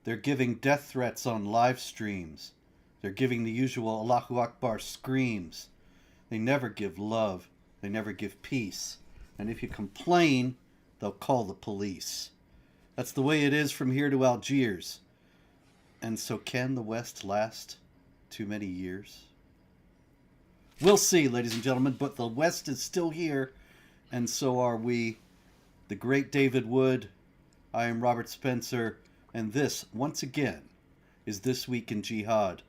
They're giving death threats on live streams. They're giving the usual Allahu Akbar screams. They never give love. They never give peace. And if you complain, they'll call the police. That's the way it is from here to Algiers. And so can the West last too many years? We'll see, ladies and gentlemen, but the West is still here, and so are we. The great David Wood. I am Robert Spencer, and this, once again, is This Week in Jihad.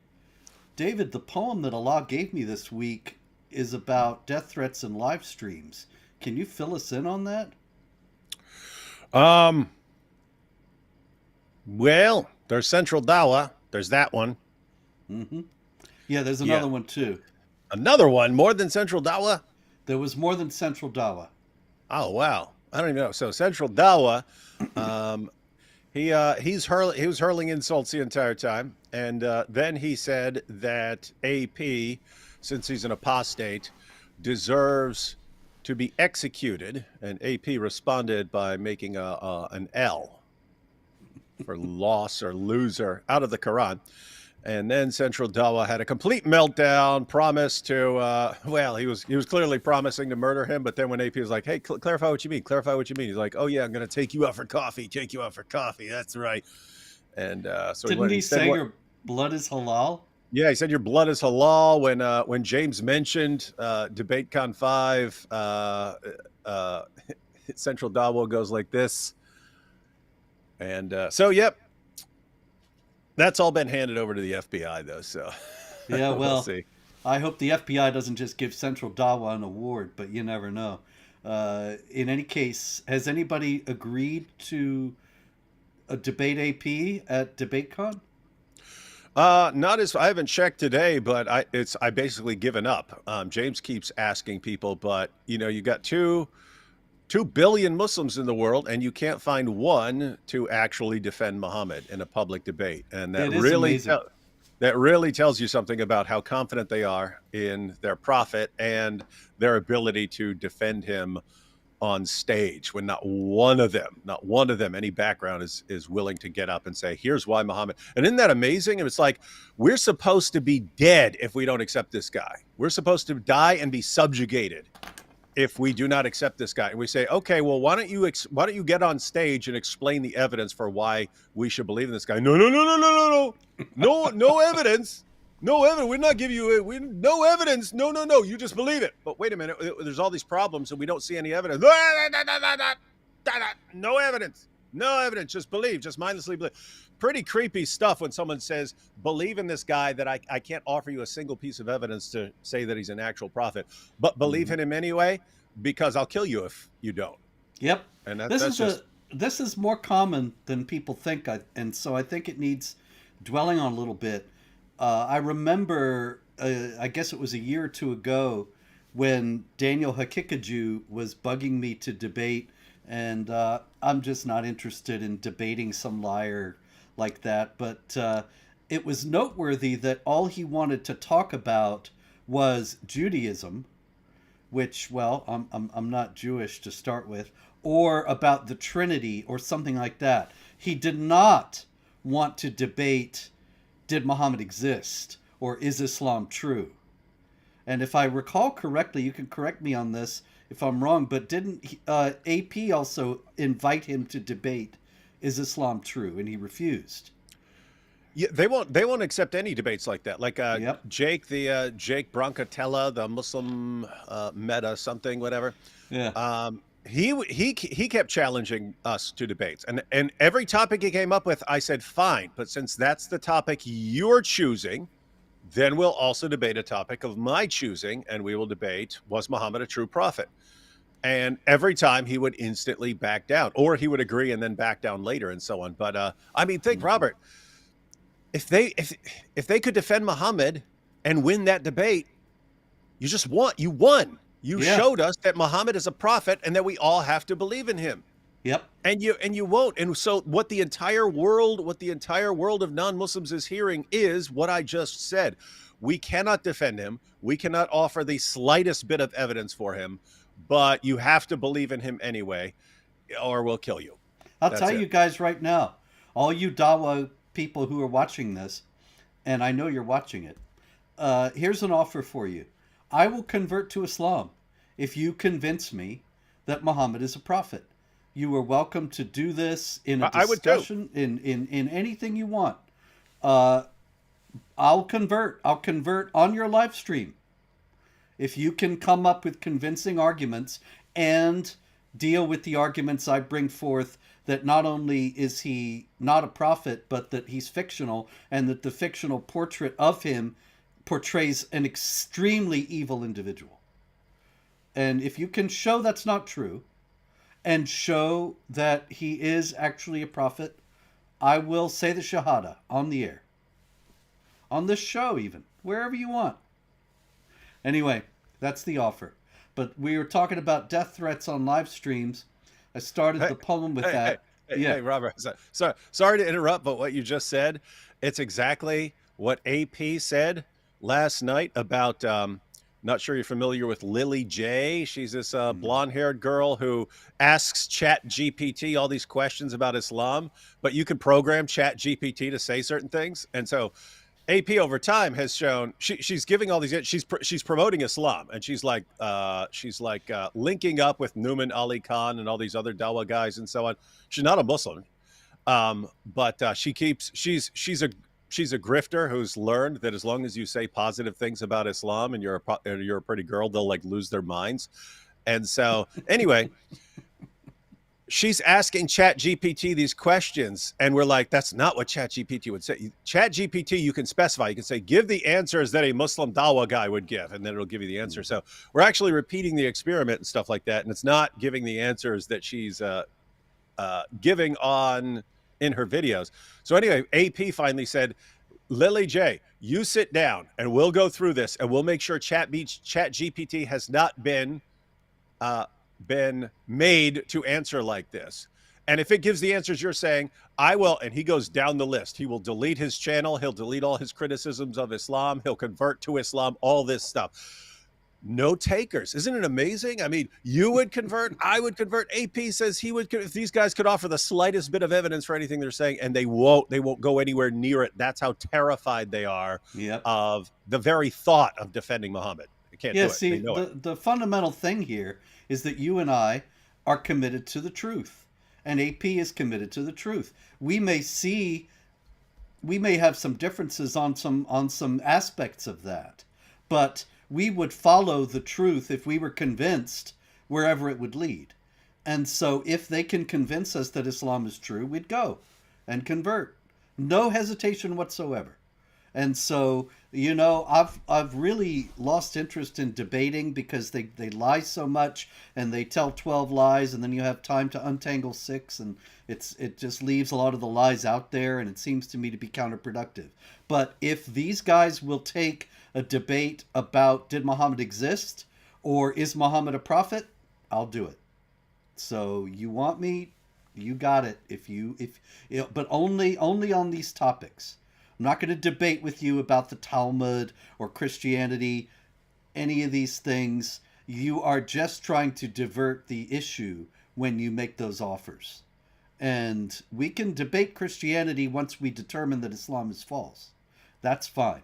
David, the poem that Allah gave me this week is about death threats and live streams. Can you fill us in on that? Well, there's Central Dawah. There's that one. Mm-hmm. Yeah, there's another one too. Another one, more than Central Dawah? There was more than Central Dawah. Oh, wow. I don't even know. So Central Dawah, he was hurling insults the entire time. And then he said that AP, since he's an apostate, deserves to be executed. And AP responded by making an L for loss or loser out of the Quran. And then Central Dawah had a complete meltdown, promised to, he was clearly promising to murder him. But then when AP was like, hey, clarify what you mean. Clarify what you mean. He's like, oh, yeah, I'm going to take you out for coffee. Take you out for coffee. That's right. And so didn't he say your blood is halal? Yeah, he said your blood is halal. When James mentioned DebateCon 5, Central Dawah goes like this. And yep. That's all been handed over to the FBI, though. So, yeah, well, we'll see. I hope the FBI doesn't just give Central Dawah an award, but you never know. In any case, has anybody agreed to a debate AP at DebateCon? I haven't checked today, but I basically given up. James keeps asking people, but you got 2 billion Muslims in the world, and you can't find one to actually defend Muhammad in a public debate. And that really tells you something about how confident they are in their prophet and their ability to defend him on stage, when not one of them, any background is willing to get up and say, here's why Muhammad. And isn't that amazing? And it's like, we're supposed to be dead if we don't accept this guy. We're supposed to die and be subjugated if we do not accept this guy. And we say, okay, well, why don't you get on stage and explain the evidence for why we should believe in this guy? No evidence. No evidence. We're not giving you no evidence. No. You just believe it. But wait a minute. There's all these problems and we don't see any evidence. No evidence. No evidence. Just believe. Just mindlessly believe. Pretty creepy stuff when someone says, believe in this guy that I can't offer you a single piece of evidence to say that he's an actual prophet, but believe in him anyway, because I'll kill you if you don't. Yep. And this is more common than people think. And so I think it needs dwelling on a little bit. I remember, I guess it was a year or two ago, when Daniel Hakikaju was bugging me to debate, and I'm just not interested in debating some liar like that. But it was noteworthy that all he wanted to talk about was Judaism, which, well, I'm not Jewish to start with, or about the Trinity or something like that. He did not want to debate, did Muhammad exist, or is Islam true? And if I recall correctly, you can correct me on this if I'm wrong, but didn't AP also invite him to debate, is Islam true? And he refused. Yeah, they won't accept any debates like that. Like Yep. Jake Brancatella, the Muslim meta something, whatever. Yeah. He kept challenging us to debates, and every topic he came up with, I said fine, but since that's the topic you're choosing, then we'll also debate a topic of my choosing, and we will debate, was Muhammad a true prophet? And every time he would instantly back down, or he would agree and then back down later, and so on. But I mean, think, Robert, if they could defend Muhammad and win that debate, you won. You showed us that Muhammad is a prophet and that we all have to believe in him. Yep. And you won't. And so what the entire world of non-Muslims is hearing is what I just said. We cannot defend him. We cannot offer the slightest bit of evidence for him, but you have to believe in him anyway, or we'll kill you. I'll tell you guys right now, all you Dawa people who are watching this, and I know you're watching it, here's an offer for you. I will convert to Islam if you convince me that Muhammad is a prophet. You are welcome to do this in a I would too. discussion, in anything you want. Uh, I'll convert. I'll convert on your live stream. If you can come up with convincing arguments and deal with the arguments I bring forth, that not only is he not a prophet, but that he's fictional, and that the fictional portrait of him portrays an extremely evil individual. And if you can show that's not true, and show that he is actually a prophet, I will say the Shahada on the air. On this show, even. Wherever you want. Anyway, that's the offer. But we were talking about death threats on live streams. I started the poem with that. Hey, Robert. Sorry to interrupt, but what you just said, it's exactly what AP said last night about. Not sure you're familiar with Lily J. She's this blonde-haired girl who asks Chat GPT all these questions about Islam, but you can program Chat GPT to say certain things, and so AP over time has shown she's giving all these. She's promoting Islam, and she's like linking up with Numan Ali Khan and all these other Dawa guys and so on. She's not a Muslim, but she's a grifter who's learned that as long as you say positive things about Islam and you're a pretty girl, they'll like lose their minds. And so anyway, she's asking Chat GPT these questions, and we're like, that's not what Chat GPT would say. Chat GPT, you can specify. You can say, give the answers that a Muslim Dawa guy would give, and then it'll give you the answer. So we're actually repeating the experiment and stuff like that, and it's not giving the answers that she's giving in her videos. So anyway, AP finally said, Lily J, you sit down, and we'll go through this, and we'll make sure Chat GPT has not been made to answer like this. And if it gives the answers you're saying, I will, and he goes down the list. He will delete his channel. He'll delete all his criticisms of Islam. He'll convert to Islam, all this stuff. No takers. Isn't it amazing? I mean, you would convert, I would convert. AP says he would, if these guys could offer the slightest bit of evidence for anything they're saying, and they won't go anywhere near it. That's how terrified they are of the very thought of defending Muhammad. They can't do it. See, the fundamental thing here is that you and I are committed to the truth, and AP is committed to the truth. We may have some differences on some aspects of that, but we would follow the truth if we were convinced wherever it would lead. And so if they can convince us that Islam is true, we'd go and convert. No hesitation whatsoever. And so, I've really lost interest in debating because they lie so much, and they tell 12 lies, and then you have time to untangle 6, and it just leaves a lot of the lies out there, and it seems to me to be counterproductive. But if these guys will take a debate about, did Muhammad exist, or is Muhammad a prophet, I'll do it. So you want me, you got it. But only on these topics. I'm not going to debate with you about the Talmud or Christianity, any of these things. You are just trying to divert the issue when you make those offers. And we can debate Christianity once we determine that Islam is false. That's fine.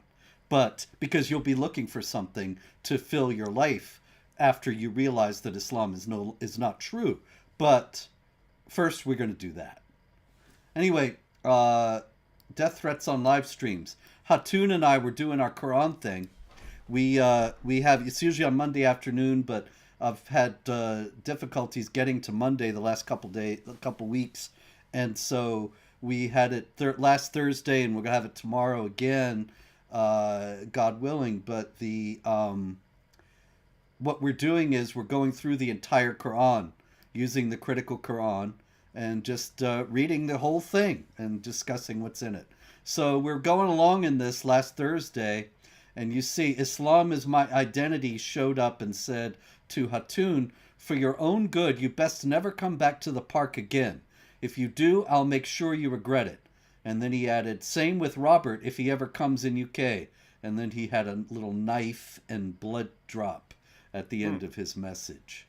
But because you'll be looking for something to fill your life after you realize that Islam is not true. But first we're going to do that. Anyway, death threats on live streams. Hatun and I were doing our Quran thing. We have, it's usually on Monday afternoon, but I've had difficulties getting to Monday the last couple weeks, and so we had it last Thursday, and we're gonna have it tomorrow again, God willing. But the what we're doing is we're going through the entire Quran using the critical Quran and just reading the whole thing and discussing what's in it. So we're going along in this last Thursday, and you see, Islam is my identity showed up and said to Hatun, for your own good, you best never come back to the park again. If you do, I'll make sure you regret it. And then he added, same with Robert if he ever comes in UK. And then he had a little knife and blood drop at the end of his message.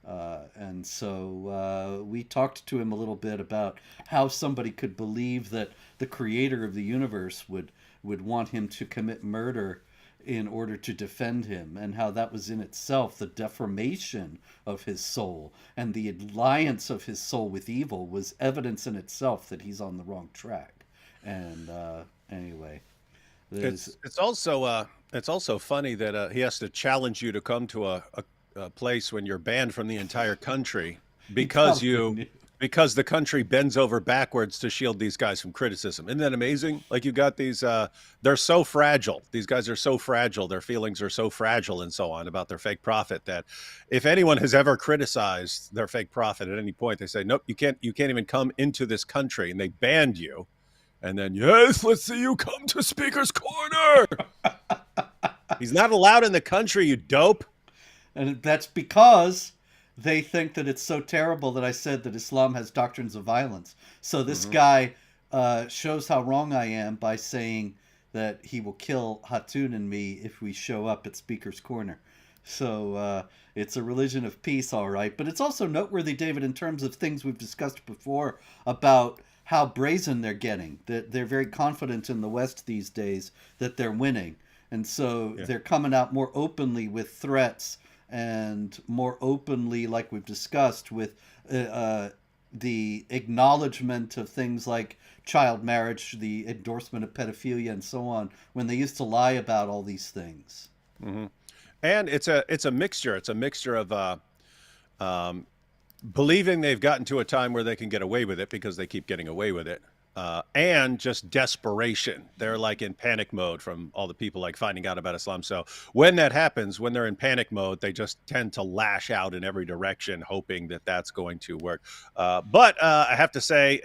And so we talked to him a little bit about how somebody could believe that the creator of the universe would want him to commit murder in order to defend him, and how that was in itself the deformation of his soul, and the alliance of his soul with evil was evidence in itself that he's on the wrong track. And anyway, there's It's also funny that he has to challenge you to come to a place when you're banned from the entire country he because probably you knew. because the country bends over backwards to shield these guys from criticism. Isn't that amazing? Like you got these they're so fragile. These guys are so fragile. Their feelings are so fragile and so on about their fake prophet that if anyone has ever criticized their fake prophet at any point, they say, "Nope, you can't even come into this country," and they banned you. And then, yes, let's see you come to Speaker's Corner. He's not allowed in the country, you dope. And that's because they think that it's so terrible that I said that Islam has doctrines of violence. So this Mm-hmm. guy shows how wrong I am by saying that he will kill Hatun and me if we show up at Speaker's Corner. So it's a religion of peace, all right. But it's also noteworthy, David, in terms of things we've discussed before about how brazen they're getting. That they're very confident in the West these days that they're winning. And so Yeah. they're coming out more openly with threats and more openly, like we've discussed, with the acknowledgement of things like child marriage, the endorsement of pedophilia, and so on, when they used to lie about all these things. Mm-hmm. And it's a mixture. It's a mixture of um, believing they've gotten to a time where they can get away with it because they keep getting away with it, and just desperation. They're like in panic mode from all the people like finding out about Islam. So when that happens, when they're in panic mode, they just tend to lash out in every direction, hoping that that's going to work. But I have to say,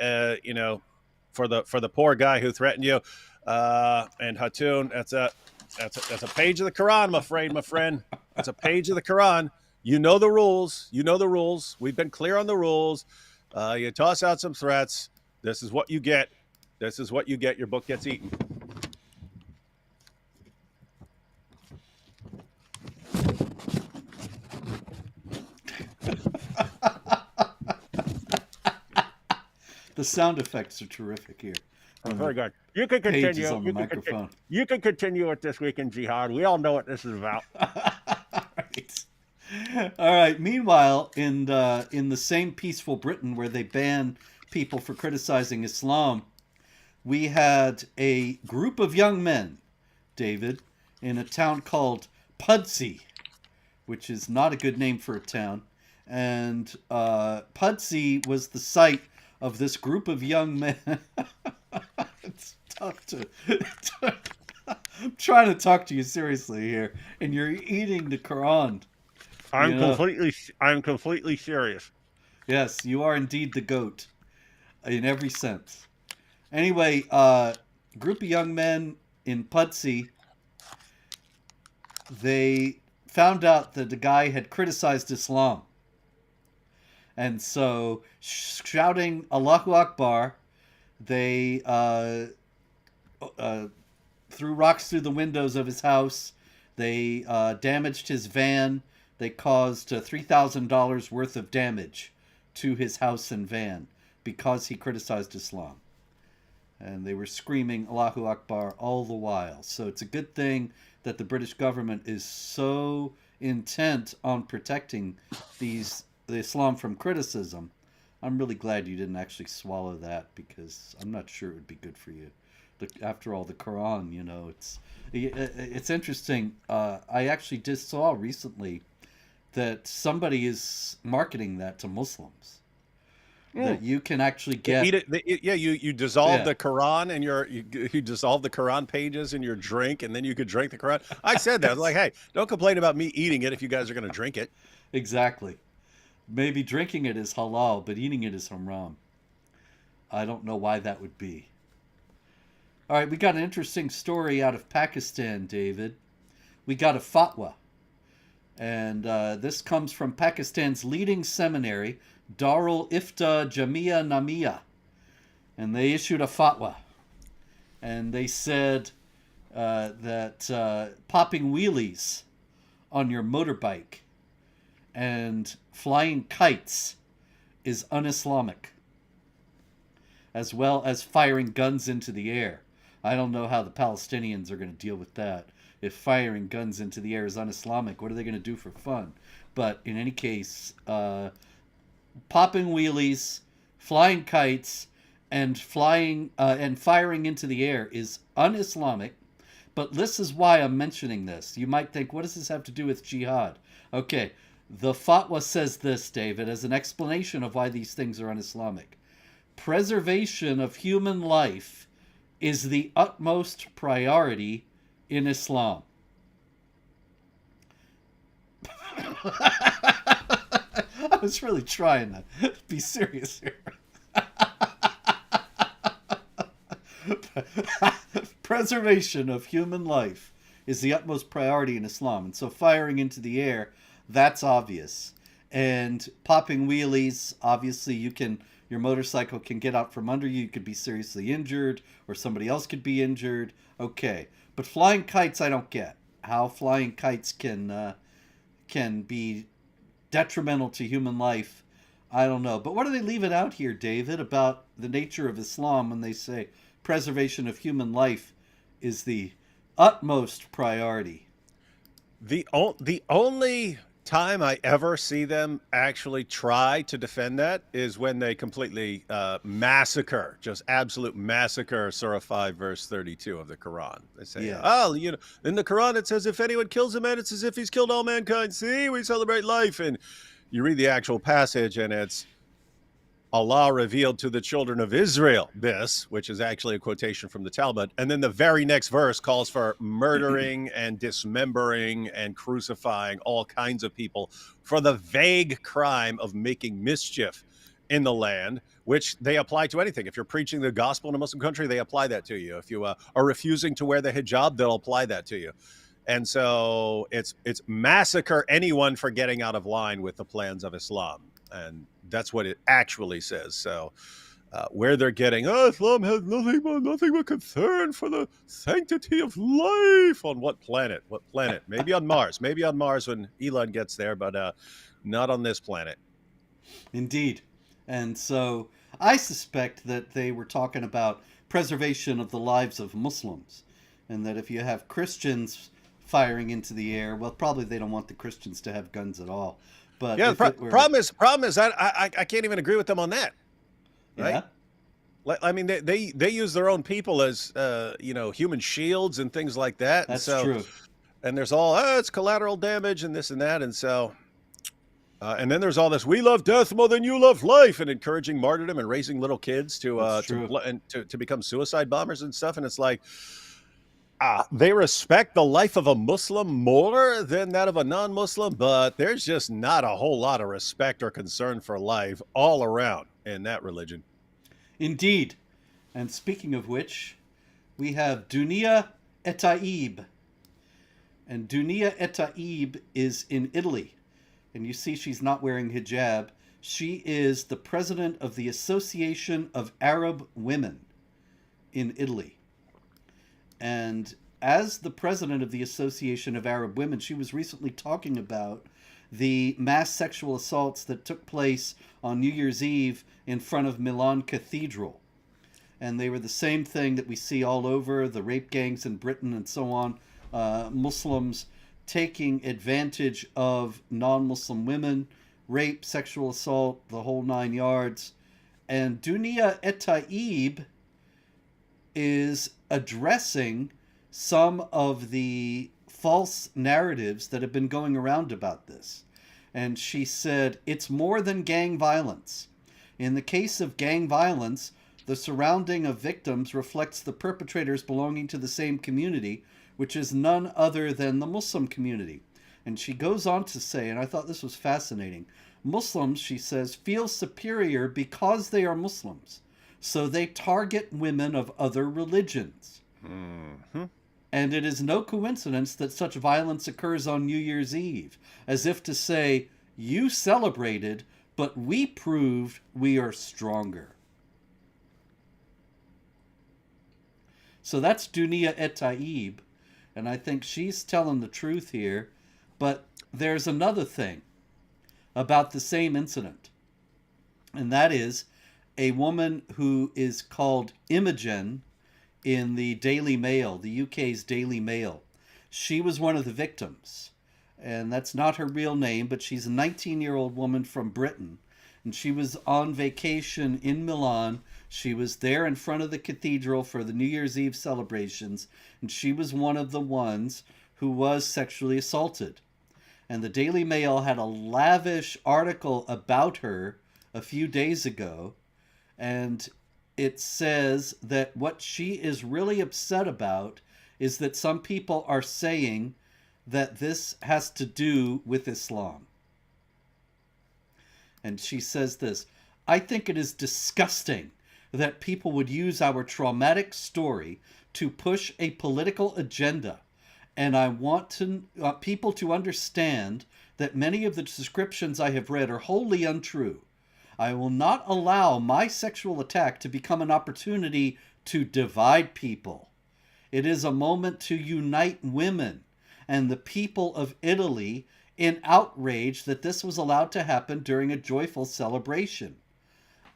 for the poor guy who threatened you, and Hatun, that's a page of the Quran, I'm afraid, my friend. That's a page of the Quran. You know the rules. You know the rules. We've been clear on the rules. You toss out some threats. This is what you get. This is what you get. Your book gets eaten. The sound effects are terrific here. When Very the good. You can page is continue. on the microphone. You can continue with This Week in Jihad. We all know what this is about. Right. All right. Meanwhile, in the same peaceful Britain where they ban people for criticizing Islam, we had a group of young men, David, in a town called Pudsey, which is not a good name for a town. And Pudsey was the site of this group of young men. It's tough to. I'm trying to talk to you seriously here, and you're eating the Quran. You know, I'm completely serious. yes, you are indeed the goat in every sense. Anyway, group of young men in Pudsey, they found out that the guy had criticized Islam. And so, shouting Allahu Akbar, they threw rocks through the windows of his house. They damaged his van. They caused $3,000 worth of damage to his house and van because he criticized Islam. And they were screaming Allahu Akbar all the while. So it's a good thing that the British government is so intent on protecting the Islam from criticism. I'm really glad you didn't actually swallow that, because I'm not sure it would be good for you. After all, the Quran, it's interesting. I actually just saw recently that somebody is marketing that to Muslims. That you can actually get. Eat it. Yeah, you dissolve Yeah. the Quran and you dissolve the Quran pages in your drink, and then you could drink the Quran. I said that. I was like, hey, don't complain about me eating it if you guys are going to drink it. Exactly. Maybe drinking it is halal, but eating it is haram. I don't know why that would be. All right, we got an interesting story out of Pakistan, David. We got a fatwa. And this comes from Pakistan's leading seminary, Darul Ifta Jamia Namia. And they issued a fatwa. And they said that popping wheelies on your motorbike and flying kites is un-Islamic, as well as firing guns into the air. I don't know how the Palestinians are going to deal with that. If firing guns into the air is un-Islamic, what are they going to do for fun? But in any case, popping wheelies, flying kites, and firing into the air is un-Islamic. But this is why I'm mentioning this. You might think, what does this have to do with jihad? Okay, the fatwa says this, David, as an explanation of why these things are un-Islamic. Preservation of human life is the utmost priority in Islam. I was really trying to be serious here. Preservation of human life is the utmost priority in Islam. And so firing into the air, that's obvious. And popping wheelies, obviously your motorcycle can get out from under you. You could be seriously injured, or somebody else could be injured. Okay. But flying kites, I don't get. How flying kites can be detrimental to human life, I don't know. But what do they leave it out here, David, about the nature of Islam when they say preservation of human life is the utmost priority? The only time I ever see them actually try to defend that is when they completely massacre, just absolute massacre Surah 5, verse 32 of the Quran. They say, Yeah. oh, in the Quran it says if anyone kills a man, it's as if he's killed all mankind. See, we celebrate life. And you read the actual passage and it's Allah revealed to the children of Israel this, which is actually a quotation from the Talmud. And then the very next verse calls for murdering and dismembering and crucifying all kinds of people for the vague crime of making mischief in the land, which they apply to anything. If you're preaching the gospel in a Muslim country, they apply that to you. If you are refusing to wear the hijab, they'll apply that to you. And so it's massacre anyone for getting out of line with the plans of Islam. And that's what it actually says. So where they're getting, Islam has nothing but concern for the sanctity of life. On what planet? What planet? Maybe on Mars. Maybe on Mars when Elon gets there, but not on this planet. Indeed. And so I suspect that they were talking about preservation of the lives of Muslims. And that if you have Christians firing into the air, well, probably they don't want the Christians to have guns at all. But yeah, the problem is that I can't even agree with them on that. Right? Yeah. I mean, they use their own people as human shields and things like that. That's true. And there's all it's collateral damage and this and that, and so and then there's all this we love death more than you love life, and encouraging martyrdom and raising little kids to become suicide bombers and stuff, and it's like. They respect the life of a Muslim more than that of a non-Muslim, but there's just not a whole lot of respect or concern for life all around in that religion. Indeed. And speaking of which, we have Dunia Etaib. And Dunia Etaib is in Italy. And you see she's not wearing hijab. She is the president of the Association of Arab Women in Italy. And as the president of the Association of Arab Women, she was recently talking about the mass sexual assaults that took place on New Year's Eve in front of Milan Cathedral. And they were the same thing that we see all over, the rape gangs in Britain and so on. Muslims taking advantage of non-Muslim women, rape, sexual assault, the whole 9 yards. And Dunia Etaib is addressing some of the false narratives that have been going around about this. And she said, it's more than gang violence. In the case of gang violence, the surrounding of victims reflects the perpetrators belonging to the same community, which is none other than the Muslim community. And she goes on to say, and I thought this was fascinating, Muslims, she says, feel superior because they are Muslims. So they target women of other religions. Mm-hmm. And it is no coincidence that such violence occurs on New Year's Eve, as if to say, you celebrated, but we proved we are stronger. So that's Dunia Etaib, and I think she's telling the truth here. But there's another thing. about the same incident. And that is a woman who is called Imogen in the Daily Mail, the UK's Daily Mail. She was one of the victims. And that's not her real name, but she's a 19-year-old woman from Britain. And she was on vacation in Milan. She was there in front of the cathedral for the New Year's Eve celebrations. And she was one of the ones who was sexually assaulted. And the Daily Mail had a lavish article about her a few days ago. And it says that what she is really upset about is that some people are saying that this has to do with Islam. And she says this: I think it is disgusting that people would use our traumatic story to push a political agenda. And I want people to understand that many of the descriptions I have read are wholly untrue. I will not allow my sexual attack to become an opportunity to divide people. It is a moment to unite women and the people of Italy in outrage that this was allowed to happen during a joyful celebration.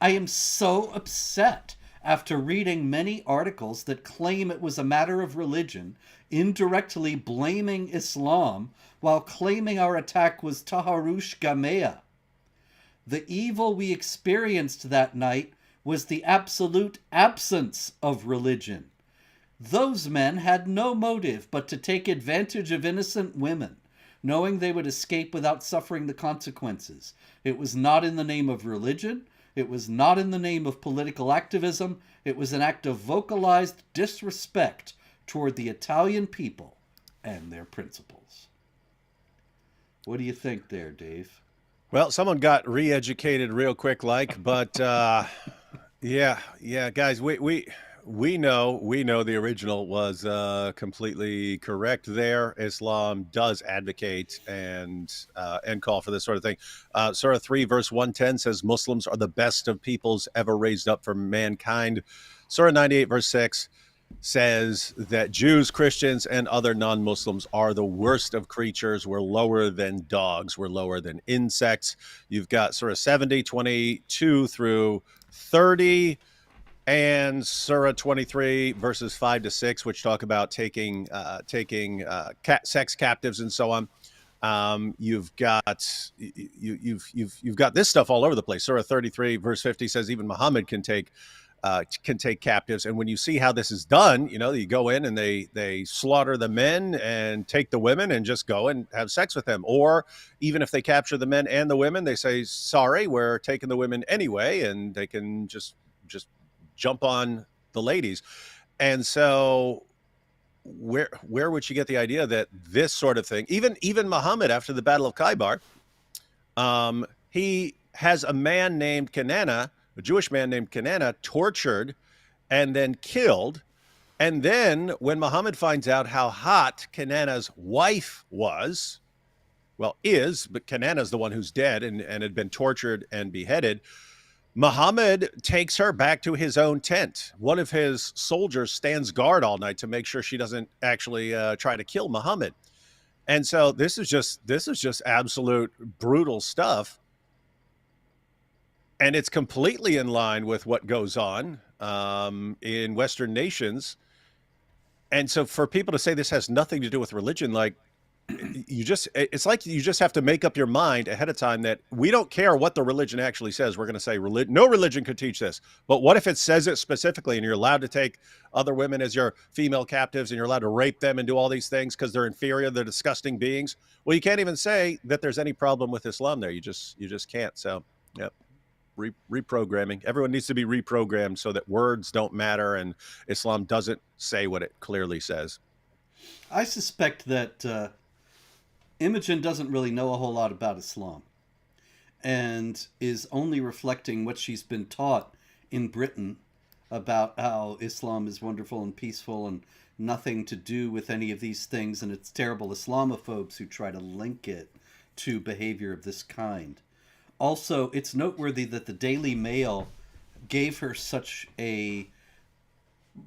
I am so upset after reading many articles that claim it was a matter of religion, indirectly blaming Islam while claiming our attack was Taharush Gamea. The evil we experienced that night was the absolute absence of religion. Those men had no motive but to take advantage of innocent women, knowing they would escape without suffering the consequences. It was not in the name of religion. It was not in the name of political activism. It was an act of vocalized disrespect toward the Italian people and their principles. What do you think there, Dave? Well, someone got re-educated real quick, but yeah, guys, we know the original was completely correct there. Islam does advocate and call for this sort of thing. Surah 3 verse 110 says Muslims are the best of peoples ever raised up for mankind. Surah 98 verse 6 says that Jews, Christians, and other non-Muslims are the worst of creatures. We're lower than dogs. We're lower than insects. You've got Surah 70, 22 through 30, and Surah 23, verses 5 to 6, which talk about taking sex captives and so on. You've got this stuff all over the place. Surah 33, verse 50 says even Muhammad can take captives. And when you see how this is done, you go in and they slaughter the men and take the women and just go and have sex with them. Or even if they capture the men and the women, they say, sorry, we're taking the women anyway, and they can just jump on the ladies. And so where would you get the idea that this sort of thing, even Muhammad after the Battle of Khaybar, he has a man named Kanana, a Jewish man named Kanana, tortured and then killed. And then when Muhammad finds out how hot Kanana's wife was, but Kanana's the one who's dead and had been tortured and beheaded, Muhammad takes her back to his own tent. One of his soldiers stands guard all night to make sure she doesn't actually try to kill Muhammad. And so this is just absolute brutal stuff. And it's completely in line with what goes on in Western nations. And so for people to say this has nothing to do with religion, it's like you just have to make up your mind ahead of time that we don't care what the religion actually says. We're going to say no religion could teach this. But what if it says it specifically and you're allowed to take other women as your female captives and you're allowed to rape them and do all these things because they're inferior, they're disgusting beings? Well, you can't even say that there's any problem with Islam there. You just can't. So, yeah. Reprogramming. Everyone needs to be reprogrammed so that words don't matter and Islam doesn't say what it clearly says. I suspect that Imogen doesn't really know a whole lot about Islam and is only reflecting what she's been taught in Britain about how Islam is wonderful and peaceful and nothing to do with any of these things, and it's terrible Islamophobes who try to link it to behavior of this kind. Also, it's noteworthy that the Daily Mail gave her such a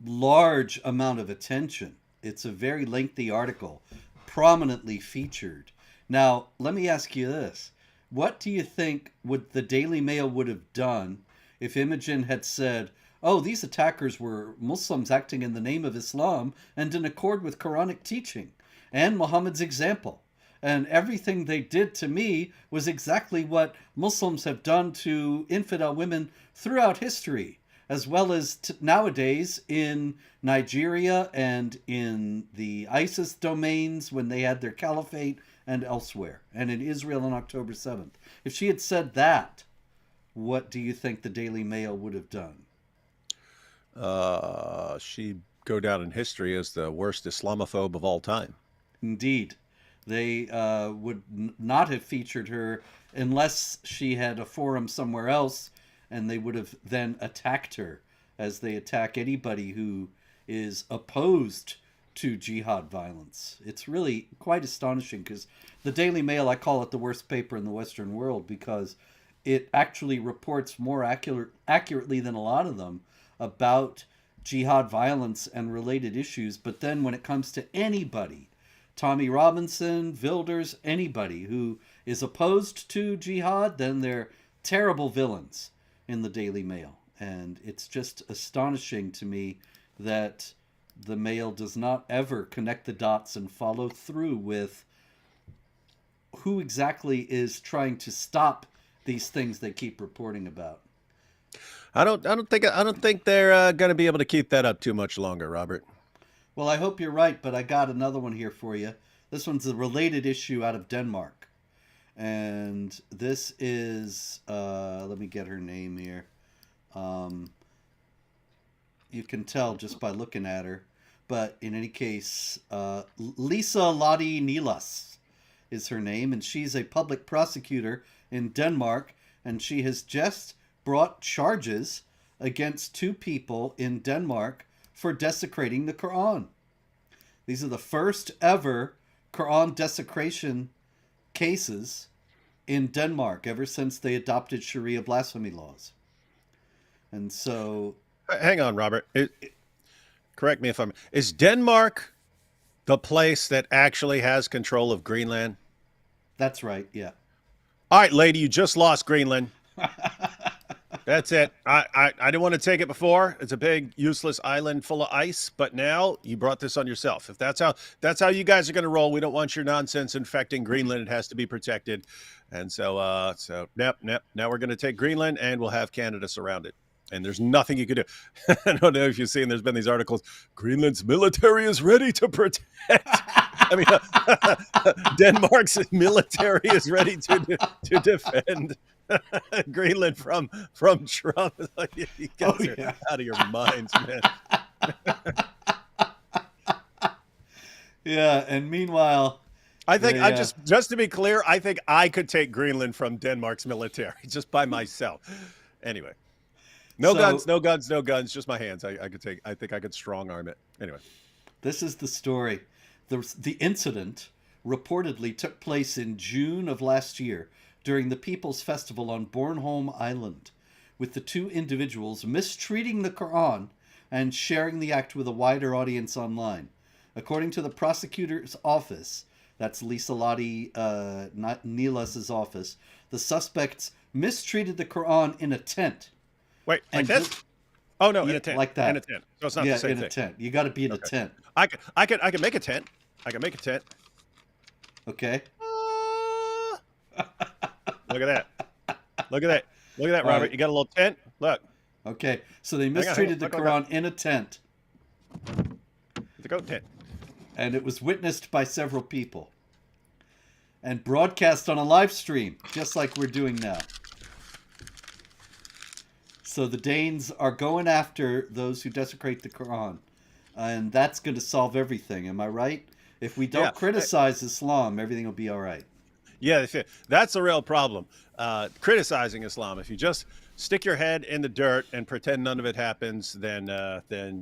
large amount of attention. It's a very lengthy article, prominently featured. Now, let me ask you this. What do you think would the Daily Mail would have done if Imogen had said, "Oh, these attackers were Muslims acting in the name of Islam and in accord with Quranic teaching and Muhammad's example. And everything they did to me was exactly what Muslims have done to infidel women throughout history, as well as nowadays in Nigeria and in the ISIS domains when they had their caliphate and elsewhere, and in Israel on October 7th." If she had said that, what do you think the Daily Mail would have done? She'd go down in history as the worst Islamophobe of all time. Indeed. They would not have featured her unless she had a forum somewhere else, and they would have then attacked her as they attack anybody who is opposed to jihad violence. It's really quite astonishing because the Daily Mail, I call it the worst paper in the Western world because it actually reports more accurately than a lot of them about jihad violence and related issues. But then when it comes to anybody, Tommy Robinson, Wilders, anybody who is opposed to jihad, then they're terrible villains in the Daily Mail. And it's just astonishing to me that the Mail does not ever connect the dots and follow through with who exactly is trying to stop these things they keep reporting about. I don't think they're going to be able to keep that up too much longer, Robert. Well, I hope you're right, but I got another one here for you. This one's a related issue out of Denmark. And this is, let me get her name here. You can tell just by looking at her. But in any case, Lisa Lotte Nilas is her name, and she's a public prosecutor in Denmark, and she has just brought charges against two people in Denmark for desecrating the Quran. These are the first ever Quran desecration cases in Denmark ever since they adopted Sharia blasphemy laws. And so... Hang on, Robert. Correct me if I'm... Is Denmark the place that actually has control of Greenland? That's right, yeah. All right, lady, you just lost Greenland. That's it. I didn't want to take it before. It's a big, useless island full of ice, but now you brought this on yourself. If that's how you guys are going to roll, we don't want your nonsense infecting Greenland. It has to be protected. And so now we're going to take Greenland and we'll have Canada surrounded. And there's nothing you can do. I don't know if you've seen, there's been these articles, Greenland's military is ready to protect. I mean, Denmark's military is ready to defend Greenland from Trump. You guys are out of your minds, man. Yeah, and meanwhile... I think, just to be clear, I think I could take Greenland from Denmark's military just by myself. Anyway. No guns, just my hands. I think I could strong arm it. Anyway. This is the story. The incident reportedly took place in June of last year during the People's Festival on Bornholm Island, with the two individuals mistreating the Quran and sharing the act with a wider audience online. According to the prosecutor's office, that's Lisa Lotte Nilas's office, the suspects mistreated the Quran in a tent. Wait, like this? Oh no, in a tent. Like that. In a tent. So it's not the same thing. In a tent. You got to be in a tent. I can make a tent. I can make a tent. Okay. Look at that. Look at that. Look at that, Robert. Right. You got a little tent? Look. Okay. So they mistreated the Quran in a tent. The goat tent. And it was witnessed by several people. And broadcast on a live stream, just like we're doing now. So the Danes are going after those who desecrate the Quran. And that's going to solve everything. Am I right? If we don't criticize Islam, everything will be all right. Yeah, that's the real problem. Criticizing Islam. If you just stick your head in the dirt and pretend none of it happens, then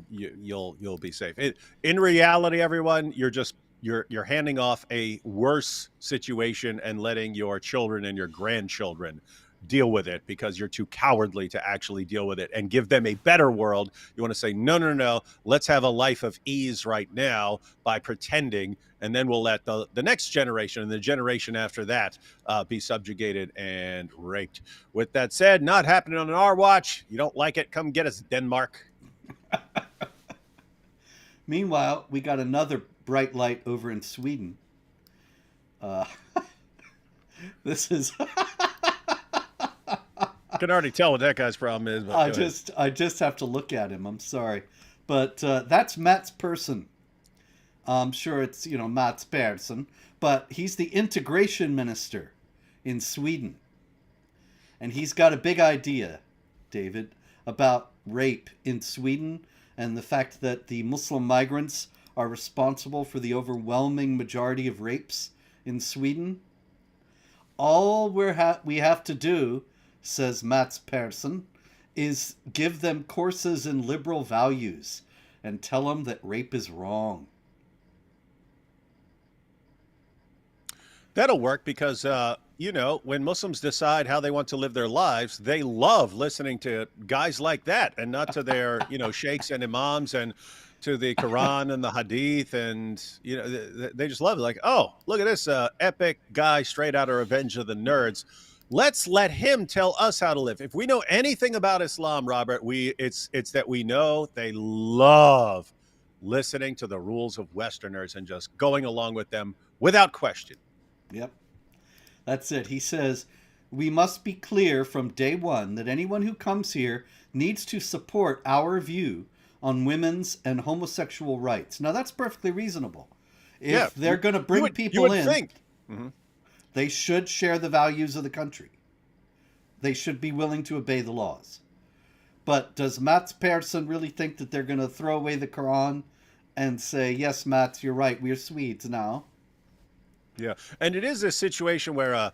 you'll be safe. In reality, everyone, you're handing off a worse situation and letting your children and your grandchildren deal with it because you're too cowardly to actually deal with it and give them a better world. You want to say, no, no, no, let's have a life of ease right now by pretending, and then we'll let the next generation and the generation after that be subjugated and raped. With that said, not happening on our watch. You don't like it? Come get us, Denmark. Meanwhile, we got another bright light over in Sweden. Uh, this is I can already tell what that guy's problem is. But I just have to look at him. I'm sorry, but that's Mats Persson. I'm sure it's Mats Persson, but he's the integration minister in Sweden, and he's got a big idea, David, about rape in Sweden and the fact that the Muslim migrants are responsible for the overwhelming majority of rapes in Sweden. All we have to do, says Mats Persson, is give them courses in liberal values and tell them that rape is wrong. that'll work because, when Muslims decide how they want to live their lives, they love listening to guys like that and not to their, sheikhs and imams and to the Quran and the Hadith. And, they just love it. Like, oh, look at this epic guy straight out of Revenge of the Nerds. Let's let him tell us how to live. If we know anything about Islam, Robert, it's that we know they love listening to the rules of Westerners and just going along with them without question. Yep. That's it. He says, we must be clear from day one that anyone who comes here needs to support our view on women's and homosexual rights. Now, that's perfectly reasonable. If they're going to bring people in, Mm-hmm. they should share the values of the country. They should be willing to obey the laws. But does Mats Persson really think that they're going to throw away the Quran and say, yes, Mats, you're right, we're Swedes now? Yeah. And it is a situation where,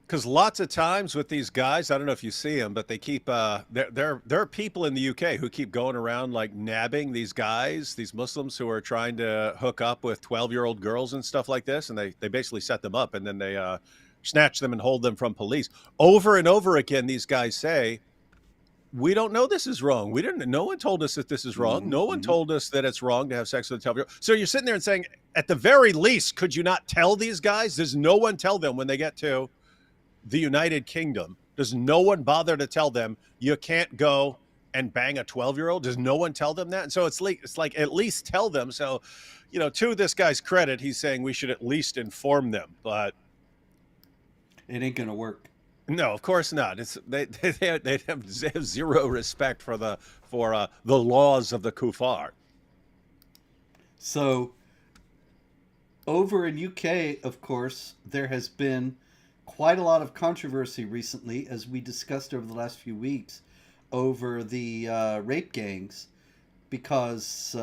because lots of times with these guys, I don't know if you see them, but they keep, there are people in the UK who keep going around like nabbing these guys, these Muslims who are trying to hook up with 12-year-old girls and stuff like this. And they basically set them up and then they snatch them and hold them from police. Over and over again, these guys say, we don't know this is wrong. No one told us that this is wrong. Mm-hmm. No one told us that it's wrong to have sex with a 12-year-old. So you're sitting there and saying, at the very least, could you not tell these guys? Does no one tell them when they get to the United Kingdom? Does no one bother to tell them you can't go and bang a 12-year-old? Does no one tell them that? And so it's like at least tell them. So, to this guy's credit, he's saying we should at least inform them, but it ain't gonna work. No, of course not. They have zero respect for the laws of the kuffar. So over in UK, of course, there has been quite a lot of controversy recently, as we discussed over the last few weeks, over the rape gangs, because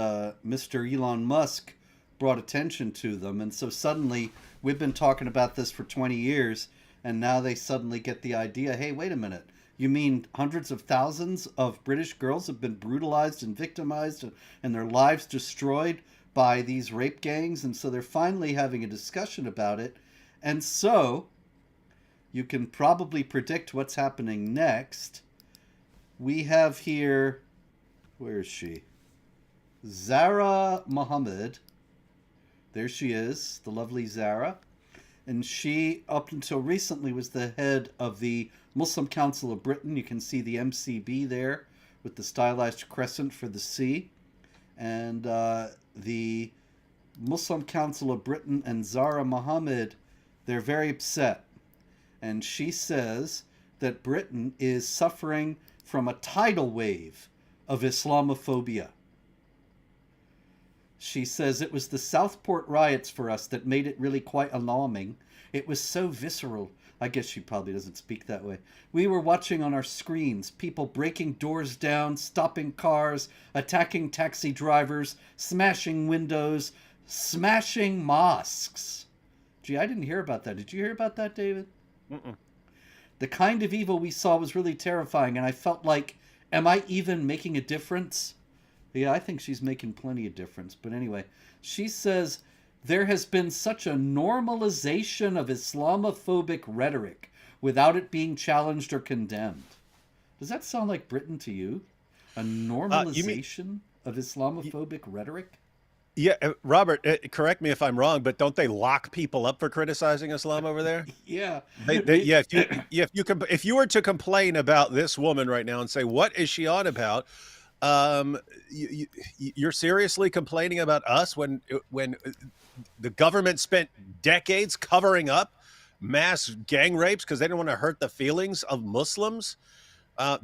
Mr. Elon Musk brought attention to them. And so suddenly, we've been talking about this for 20 years, and now they suddenly get the idea, hey, wait a minute. You mean hundreds of thousands of British girls have been brutalized and victimized and their lives destroyed by these rape gangs? And so they're finally having a discussion about it. And so you can probably predict what's happening next. We have here, where is she? Zara Mohammed. There she is, the lovely Zara. And she, up until recently, was the head of the Muslim Council of Britain. You can see the MCB there with the stylized crescent for the C. And the Muslim Council of Britain and Zara Mohammed, they're very upset. And she says that Britain is suffering from a tidal wave of Islamophobia. She says it was the Southport riots for us that made it really quite alarming. It was so visceral. I guess she probably doesn't speak that way. We were watching on our screens people breaking doors down, stopping cars, attacking taxi drivers, smashing windows, smashing mosques. Gee, I didn't hear about that. Did you hear about that, David? Mm-mm. The kind of evil we saw was really terrifying, and I felt like, am I even making a difference? Yeah, I think she's making plenty of difference. But anyway, she says there has been such a normalization of Islamophobic rhetoric. without it being challenged or condemned. Does that sound like Britain to you? A You mean normalization of Islamophobic rhetoric? yeah, Robert, correct me if I'm wrong, but don't they lock people up for criticizing Islam over there? Yeah. Yeah, if you were to complain about this woman right now and say, "What is she on about?" Um, you're seriously complaining about us when the government spent decades covering up mass gang rapes because they didn't want to hurt the feelings of Muslims.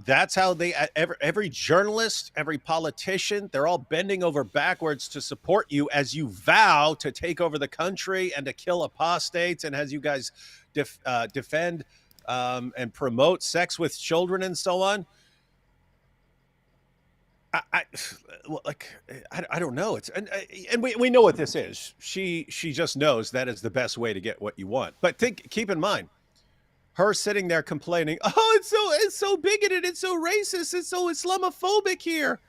That's how every journalist, every politician, they're all bending over backwards to support you as you vow to take over the country and to kill apostates, and as you guys defend and promote sex with children and so on. I well, like I don't know. It's and we know what this is. She just knows that is the best way to get what you want. But keep in mind, her sitting there complaining, "Oh, it's so bigoted, it's so racist, it's so Islamophobic here."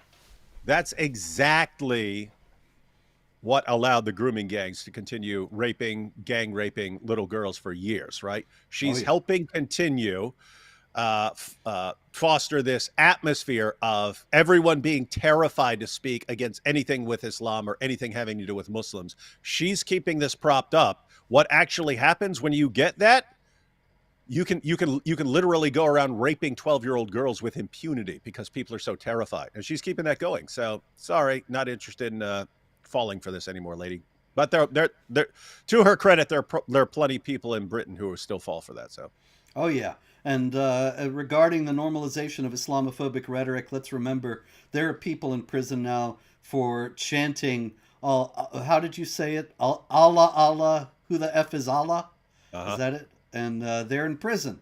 That's exactly what allowed the grooming gangs to continue gang raping little girls for years, right? Oh She's yeah. helping continue foster this atmosphere of everyone being terrified to speak against anything with Islam or anything having to do with Muslims. She's keeping this propped up. What actually happens when you get that? You can literally go around raping 12-year-old girls with impunity because people are so terrified, and she's keeping that going. So sorry, not interested in falling for this anymore, lady. But they're to her credit, there are plenty of people in Britain who still fall for that. So Oh, yeah. And regarding the normalization of Islamophobic rhetoric, let's remember there are people in prison now for chanting, how did you say it? Allah, Allah, who the F is Allah? Is uh-huh. that it? And they're in prison.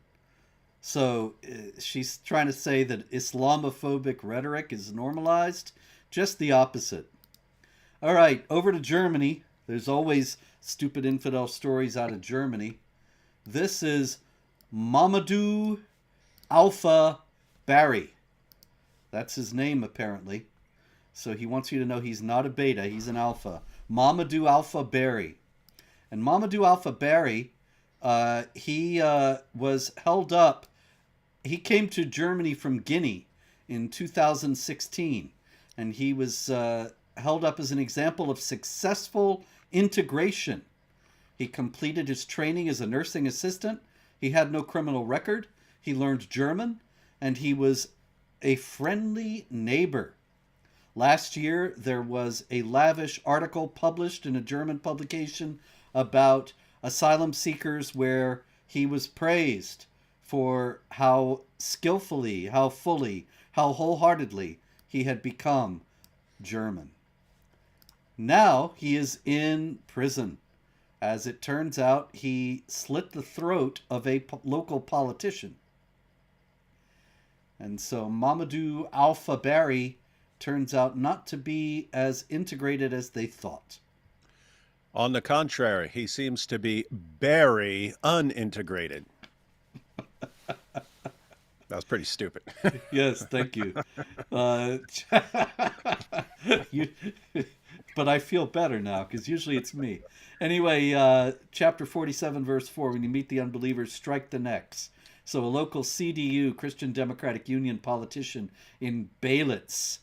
So she's trying to say that Islamophobic rhetoric is normalized. Just the opposite. All right, over to Germany. There's always stupid infidel stories out of Germany. This is Mamadou Alpha Barry. That's his name, apparently. So he wants you to know he's not a beta, he's an alpha. Mamadou Alpha Barry. And Mamadou Alpha Barry, he was held up. He came to Germany from Guinea in 2016. And he was held up as an example of successful integration. He completed his training as a nursing assistant. He had no criminal record. He learned German, and he was a friendly neighbor. Last year, there was a lavish article published in a German publication about asylum seekers where he was praised for how skillfully, how fully, how wholeheartedly he had become German. Now he is in prison. As it turns out, he slit the throat of a local politician. And so Mamadou Alpha Barry turns out not to be as integrated as they thought. On the contrary, he seems to be very unintegrated. That was pretty stupid. Yes, thank you. Uh, you but I feel better now because usually it's me. Anyway, chapter 47, verse 4 when you meet the unbelievers, strike the necks. So, a local CDU, Christian Democratic Union politician in Belitz,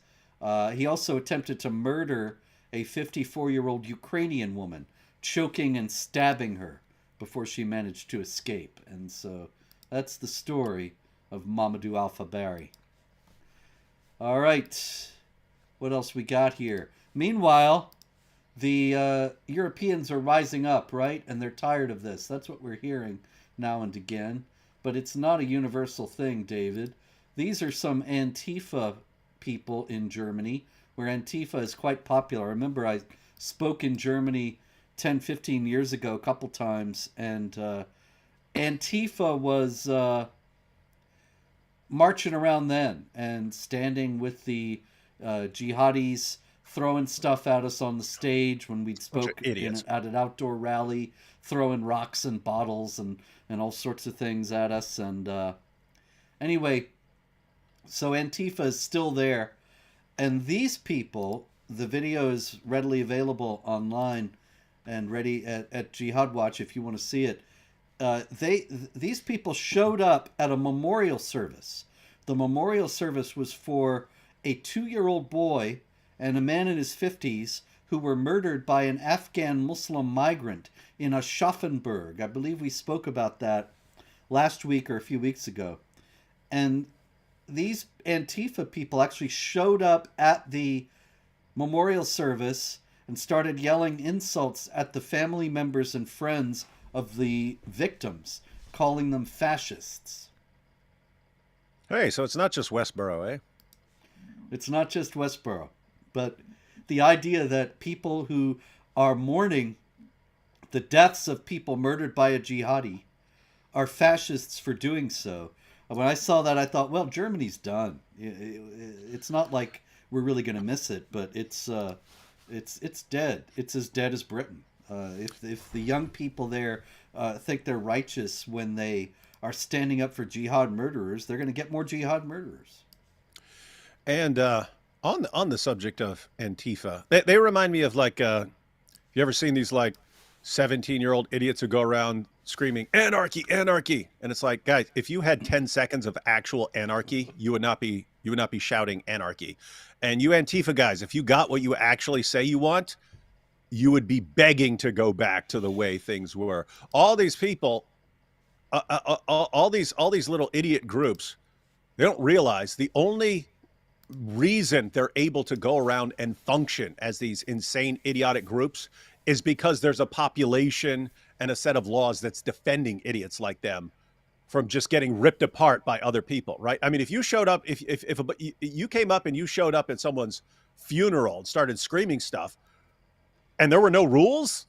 he also attempted to murder a 54-year-old Ukrainian woman, choking and stabbing her before she managed to escape. And so, that's the story of Mamadou Alpha Barry. All right. What else we got here? Meanwhile, the Europeans are rising up, right? And they're tired of this. That's what we're hearing now and again. But it's not a universal thing, David. These are some Antifa people in Germany, where Antifa is quite popular. I remember I spoke in Germany 10, 15 years ago a couple times, and Antifa was marching around then and standing with the jihadis, throwing stuff at us on the stage when we'd Bunch of spoke idiots. at an outdoor rally, throwing rocks and bottles and all sorts of things at us. And anyway, so Antifa is still there. And these people, the video is readily available online and ready at Jihad Watch if you want to see it. these people showed up at a memorial service. The memorial service was for a 2-year-old boy and a man in his 50s who were murdered by an Afghan Muslim migrant in Aschaffenburg. I believe we spoke about that last week or a few weeks ago. And these Antifa people actually showed up at the memorial service and started yelling insults at the family members and friends of the victims, calling them fascists. Hey, so it's not just Westboro, eh? It's not just Westboro, but the idea that people who are mourning the deaths of people murdered by a jihadi are fascists for doing so. When I saw that, I thought, well, Germany's done. It's not like we're really going to miss it, but it's dead. It's as dead as Britain. If the young people there think they're righteous when they are standing up for jihad murderers, they're going to get more jihad murderers. And on the subject of Antifa, they remind me of like, you ever seen these like 17-year-old idiots who go around screaming anarchy, anarchy? And it's like, guys, if you had 10 seconds of actual anarchy, you would not be shouting anarchy. And you Antifa guys, if you got what you actually say you want, you would be begging to go back to the way things were. All these people, all these little idiot groups, they don't realize the only reason they're able to go around and function as these insane, idiotic groups is because there's a population and a set of laws that's defending idiots like them from just getting ripped apart by other people, right? I mean, if you showed up, if you came up and you showed up at someone's funeral and started screaming stuff, and there were no rules,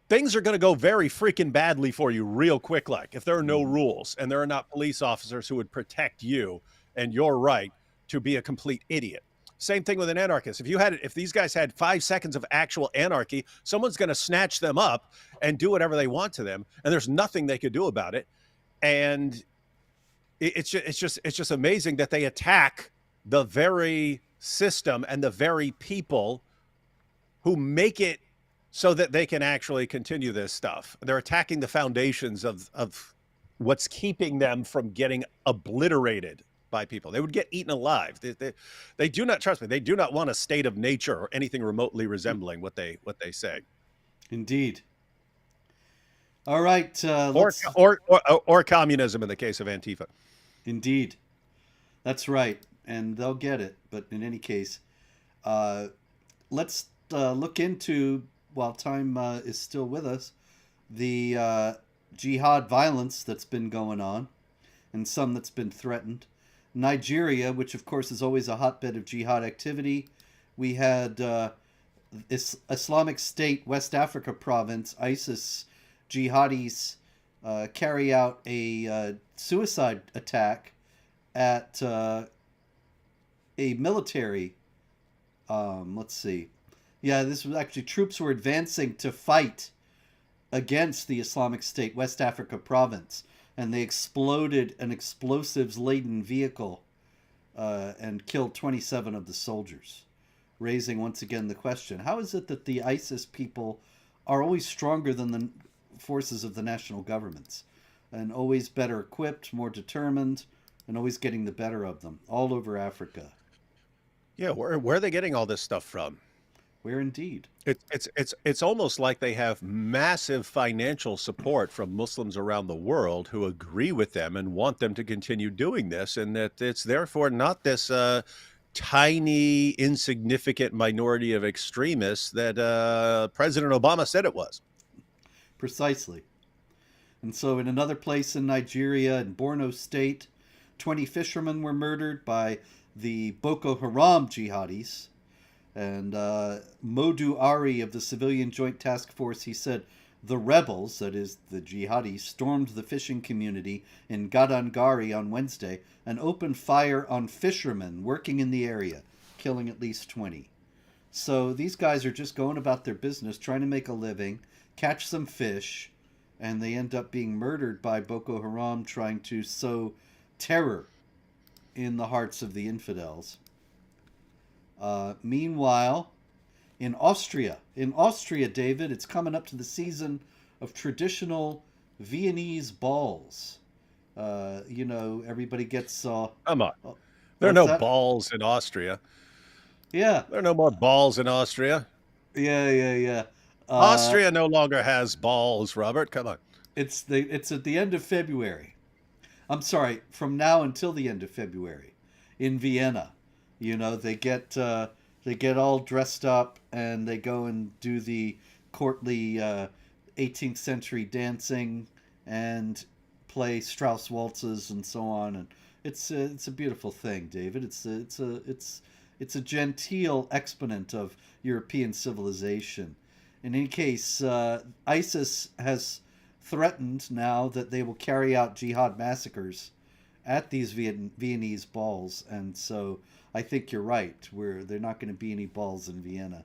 things are going to go very freaking badly for you real quick. Like if there are no rules and there are not police officers who would protect you and your right to be a complete idiot. Same thing with an anarchist. If these guys had 5 seconds of actual anarchy, someone's going to snatch them up and do whatever they want to them, and there's nothing they could do about it. And it's just amazing that they attack the very system and the very people who make it so that they can actually continue this stuff. They're attacking the foundations of what's keeping them from getting obliterated by people. They would get eaten alive. They do not, trust me, they do not want a state of nature or anything remotely resembling what they say. Indeed. All right. Or communism in the case of Antifa. Indeed. That's right. And they'll get it. But in any case, let's look into, while time is still with us, the jihad violence that's been going on and some that's been threatened. Nigeria, which of course is always a hotbed of jihad activity. We had Islamic State, West Africa province, ISIS jihadis carry out a suicide attack at a military. Let's see. Yeah, this was actually troops were advancing to fight against the Islamic State, West Africa province, and they exploded an explosives-laden vehicle and killed 27 of the soldiers, raising once again the question, how is it that the ISIS people are always stronger than the forces of the national governments and always better equipped, more determined, and always getting the better of them all over Africa? Yeah, where are they getting all this stuff from? Where indeed? It's almost like they have massive financial support from Muslims around the world who agree with them and want them to continue doing this, and that it's therefore not this tiny, insignificant minority of extremists that President Obama said it was. Precisely. And so in another place in Nigeria, in Borno State, 20 fishermen were murdered by the Boko Haram jihadis. And Modu Ari of the Civilian Joint Task Force, he said, the rebels, that is the jihadis, stormed the fishing community in Gadangari on Wednesday and opened fire on fishermen working in the area, killing at least 20. So these guys are just going about their business, trying to make a living, catch some fish, and they end up being murdered by Boko Haram trying to sow terror in the hearts of the infidels. Meanwhile, in Austria, David, it's coming up to the season of traditional Viennese balls. Everybody gets. Come on. There are What's no that? balls in Austria. Yeah, There are no more balls in Austria. yeah. Uh, Austria no longer has balls, Robert. Come on. it's at the end of February. I'm sorry, from now until the end of February, in Vienna. They get all dressed up and they go and do the courtly 18th century dancing and play Strauss waltzes and so on. And it's a beautiful thing, David. It's a genteel exponent of European civilization. In any case, ISIS has threatened now that they will carry out jihad massacres at these Viennese balls, and so I think you're right. Where they're not going to be any balls in Vienna,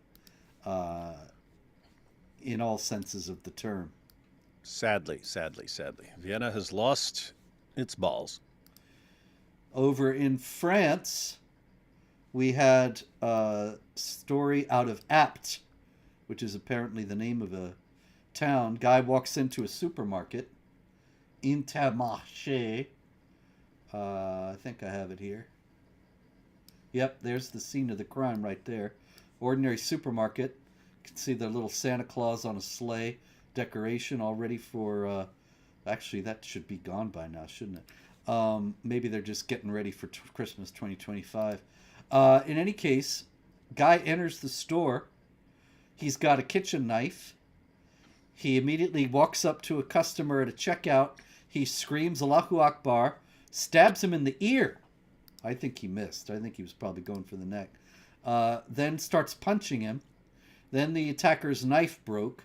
uh, in all senses of the term. Sadly, sadly, sadly. Vienna has lost its balls. Over in France, we had a story out of Apt, which is apparently the name of a town. Guy walks into a supermarket, Intermarché. I think I have it here. Yep, there's the scene of the crime right there. Ordinary supermarket. You can see the little Santa Claus on a sleigh decoration all ready for. Actually, that should be gone by now, shouldn't it? Maybe they're just getting ready for Christmas 2025. In any case, guy enters the store. He's got a kitchen knife. He immediately walks up to a customer at a checkout. He screams Allahu Akbar, stabs him in the ear. I think he missed. I think he was probably going for the neck. Then starts punching him. Then the attacker's knife broke.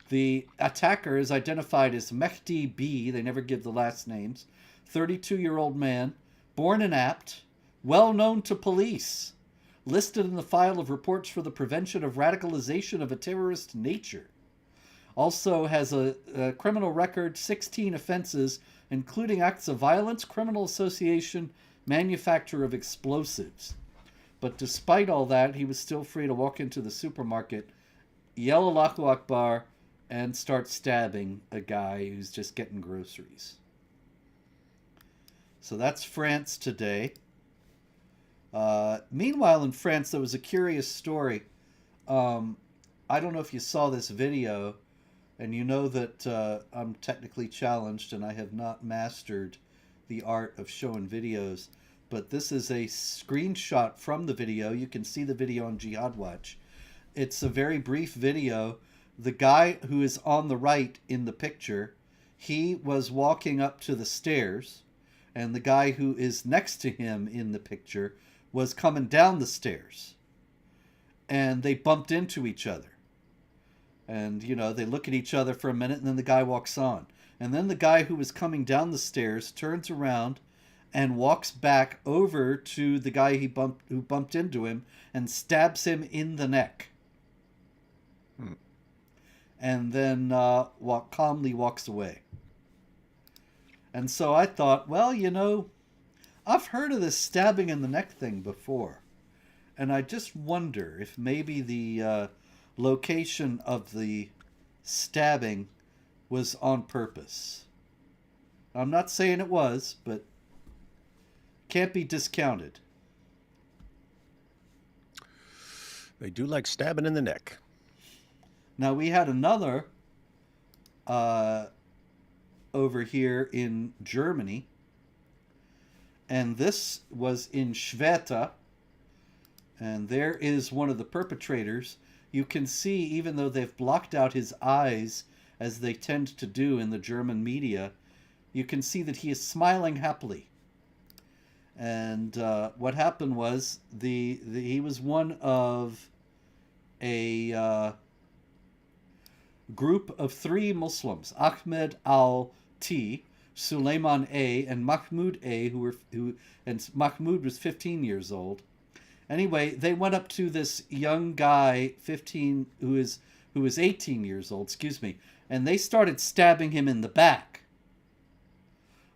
The attacker is identified as Mehdi B. They never give the last names. 32-year-old man, born in Apt, well known to police, listed in the file of reports for the prevention of radicalization of a terrorist nature. Also has a criminal record, 16 offenses, including acts of violence, criminal association, manufacture of explosives. But despite all that, he was still free to walk into the supermarket, yell Allahu Akbar, and start stabbing a guy who's just getting groceries. So that's France today. Meanwhile, in France, there was a curious story. I don't know if you saw this video, and you know that I'm technically challenged and I have not mastered the art of showing videos. But this is a screenshot from the video. You can see the video on Jihad Watch. It's a very brief video. The guy who is on the right in the picture, he was walking up to the stairs, and the guy who is next to him in the picture was coming down the stairs. And they bumped into each other. And, they look at each other for a minute, and then the guy walks on. And then the guy who was coming down the stairs turns around and walks back over to the guy who bumped into him and stabs him in the neck. And then calmly walks away. And so I thought, well, I've heard of this stabbing in the neck thing before. And I just wonder if maybe the location of the stabbing was on purpose. I'm not saying it was, but can't be discounted. They do like stabbing in the neck. Now, we had another over here in Germany, and this was in Schwerte, and there is one of the perpetrators. You can see, even though they've blocked out his eyes, as they tend to do in the German media, you can see that he is smiling happily. And what happened was he was one of a group of three Muslims: Ahmed al-T, Suleiman A, and Mahmoud A, and Mahmoud was 15 years old. Anyway, they went up to this young guy, 15, who was 18 years old, and they started stabbing him in the back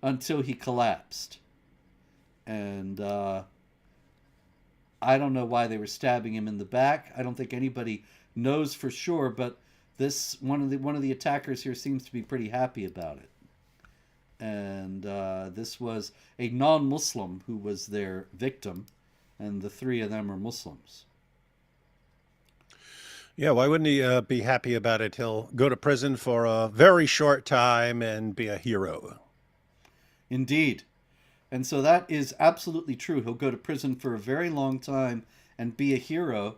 until he collapsed. And I don't know why they were stabbing him in the back. I don't think anybody knows for sure, but This one of the attackers here seems to be pretty happy about it, and this was a non-Muslim who was their victim, and the three of them are Muslims. Yeah, why wouldn't he be happy about it? He'll go to prison for a very short time and be a hero. Indeed. And so that is absolutely true. He'll go to prison for a very long time and be a hero.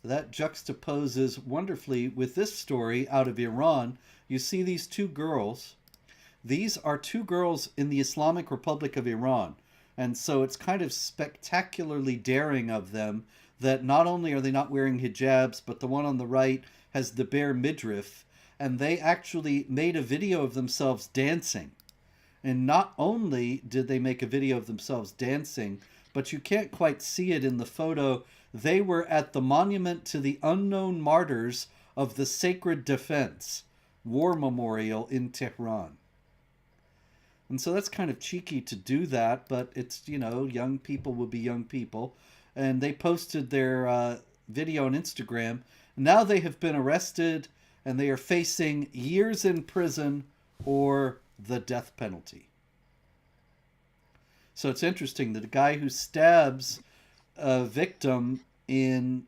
That juxtaposes wonderfully with this story out of Iran. You see these two girls. These are two girls in the Islamic Republic of Iran. And so it's kind of spectacularly daring of them that not only are they not wearing hijabs, but the one on the right has the bare midriff. And they actually made a video of themselves dancing. And not only did they make a video of themselves dancing, but you can't quite see it in the photo. They were at the Monument to the Unknown Martyrs of the Sacred Defense War Memorial in Tehran. And so that's kind of cheeky to do that, but it's, young people will be young people. And they posted their video on Instagram. Now they have been arrested and they are facing years in prison or the death penalty. So it's interesting that a guy who stabs a victim in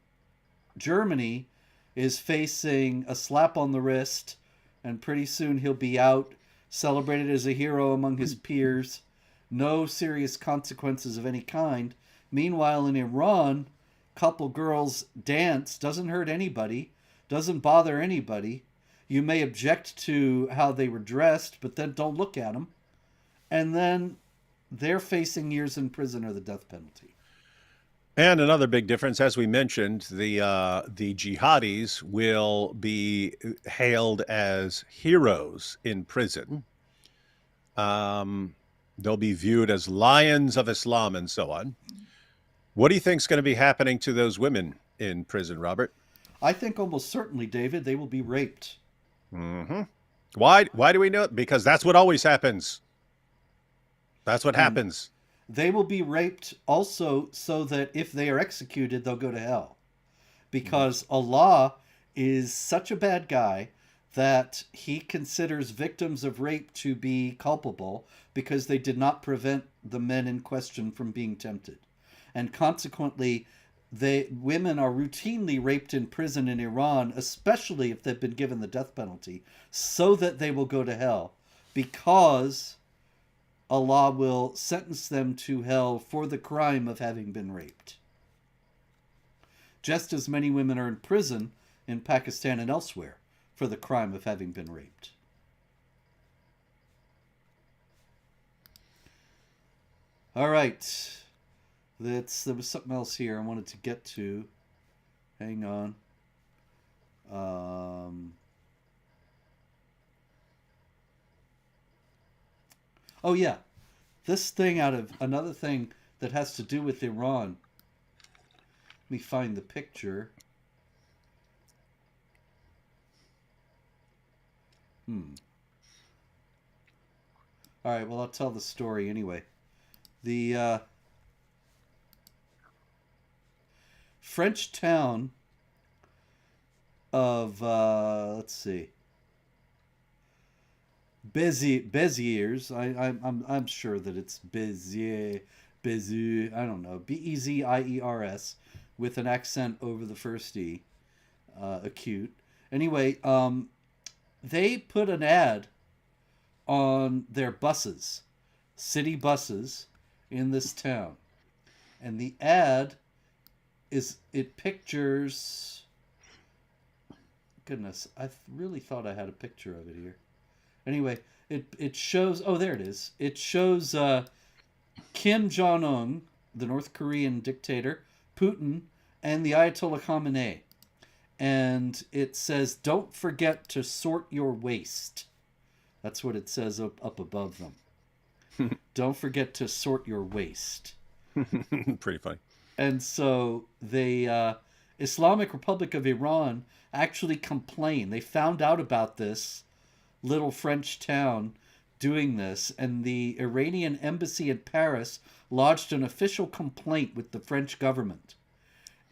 Germany is facing a slap on the wrist, and pretty soon he'll be out, celebrated as a hero among his peers, no serious consequences of any kind. Meanwhile, in Iran, couple girls dance, doesn't hurt anybody, doesn't bother anybody. You may object to how they were dressed, but then don't look at them. And then they're facing years in prison or the death penalty. And another big difference, as we mentioned, the jihadis will be hailed as heroes in prison. They'll be viewed as lions of Islam and so on. What do you think is going to be happening to those women in prison, Robert? I think almost certainly, David, they will be raped. Mm-hmm. Why do we know it? Because that's what always happens. That's what happens. They will be raped also so that if they are executed, they'll go to hell. Because Allah is such a bad guy that he considers victims of rape to be culpable because they did not prevent the men in question from being tempted. And consequently, women are routinely raped in prison in Iran, especially if they've been given the death penalty, so that they will go to hell, because Allah will sentence them to hell for the crime of having been raped. Just as many women are in prison in Pakistan and elsewhere for the crime of having been raped. All right. There was something else here I wanted to get to. Hang on. Oh, yeah. This thing another thing that has to do with Iran. Let me find the picture. All right, well, I'll tell the story anyway. The French town of, let's see, Béziers. I'm sure that it's Béziers, I don't know, Beziers, with an accent over the first E, acute. Anyway, they put an ad on their buses, city buses in this town, and the ad it pictures. Goodness, I really thought I had a picture of it here. Anyway, it shows. Oh, there it is. It shows Kim Jong-un, the North Korean dictator, Putin, and the Ayatollah Khamenei, and it says, "Don't forget to sort your waste." That's what it says up above them. Don't forget to sort your waste. Pretty funny. And so the Islamic Republic of Iran actually complained. They found out about this little French town doing this, and the Iranian embassy in Paris lodged an official complaint with the French government.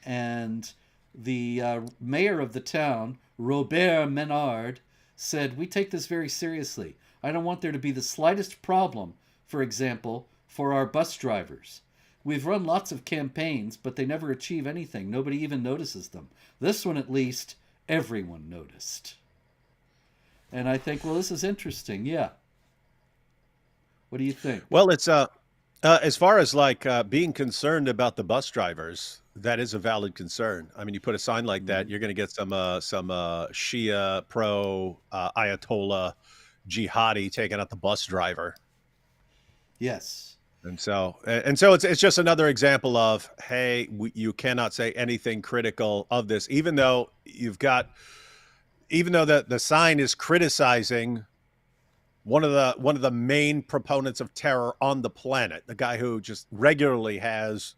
And the mayor of the town, Robert Menard, said, "We take this very seriously. I don't want there to be the slightest problem, for example, for our bus drivers. We've run lots of campaigns, but they never achieve anything. Nobody even notices them. This one, at least, everyone noticed." And I think, well, this is interesting. Yeah. What do you think? Well, it's as far as like being concerned about the bus drivers, that is a valid concern. I mean, you put a sign like that, Mhm. you're going to get some Shia pro Ayatollah jihadi taking out the bus driver. Yes. And so it's just another example of, hey, you cannot say anything critical of this, even though the sign is criticizing one of the main proponents of terror on the planet, the guy who just regularly has